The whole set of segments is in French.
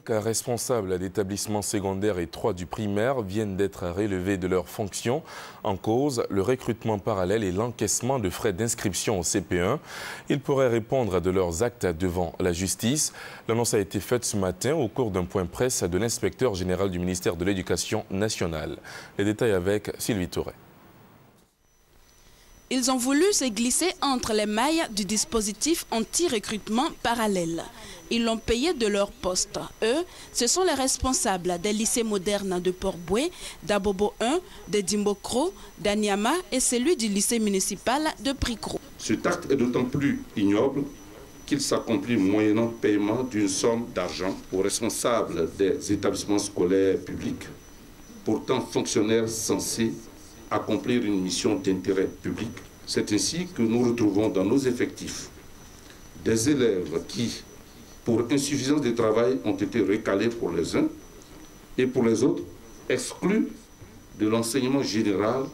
responsables d'établissements secondaires et 3 du primaire viennent d'être relevés de leurs fonctions. En cause, le recrutement parallèle et l'encaissement de frais d'inscription au CP1. Ils pourraient répondre de leurs actes devant la justice. L'annonce a été faite ce matin au cours d'un point presse de l'inspecteur général du ministère de l'Éducation nationale. Les détails avec Sylvie Touré. Ils ont voulu se glisser entre les mailles du dispositif anti-recrutement parallèle. Ils l'ont payé de leur poste. Eux, ce sont les responsables des lycées modernes de Port-Boué, d'Abobo 1, de Dimbokro, d'Anyama et celui du lycée municipal de Pricro. Cet acte est d'autant plus ignoble qu'il s'accomplit moyennant paiement d'une somme d'argent aux responsables des établissements scolaires publics, pourtant fonctionnaires censés accomplir une mission d'intérêt public. C'est ainsi que nous retrouvons dans nos effectifs des élèves qui, pour insuffisance de travail, ont été recalés pour les uns et pour les autres, exclus de l'enseignement général.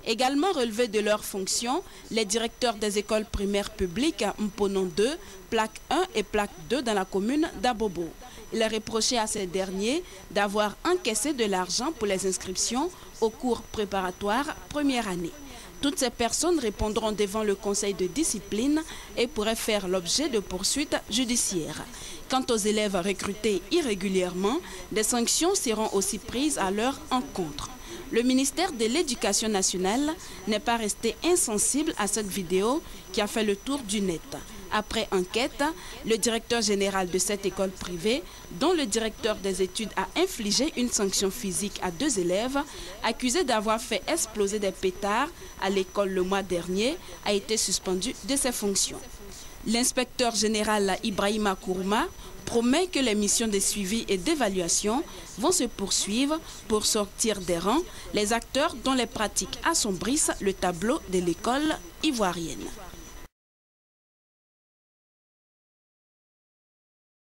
Également relevés de leurs fonctions, les directeurs des écoles primaires publiques Mponon 2, plaque 1 et plaque 2 dans la commune d'Abobo. Il a reproché à ces derniers d'avoir encaissé de l'argent pour les inscriptions aux cours préparatoires première année. Toutes ces personnes répondront devant le conseil de discipline et pourraient faire l'objet de poursuites judiciaires. Quant aux élèves recrutés irrégulièrement, des sanctions seront aussi prises à leur encontre. Le ministère de l'Éducation nationale n'est pas resté insensible à cette vidéo qui a fait le tour du net. Après enquête, le directeur général de cette école privée, dont le directeur des études a infligé une sanction physique à 2 élèves, accusés d'avoir fait exploser des pétards à l'école le mois dernier, a été suspendu de ses fonctions. L'inspecteur général Ibrahima Kourouma promet que les missions de suivi et d'évaluation vont se poursuivre pour sortir des rangs les acteurs dont les pratiques assombrissent le tableau de l'école ivoirienne.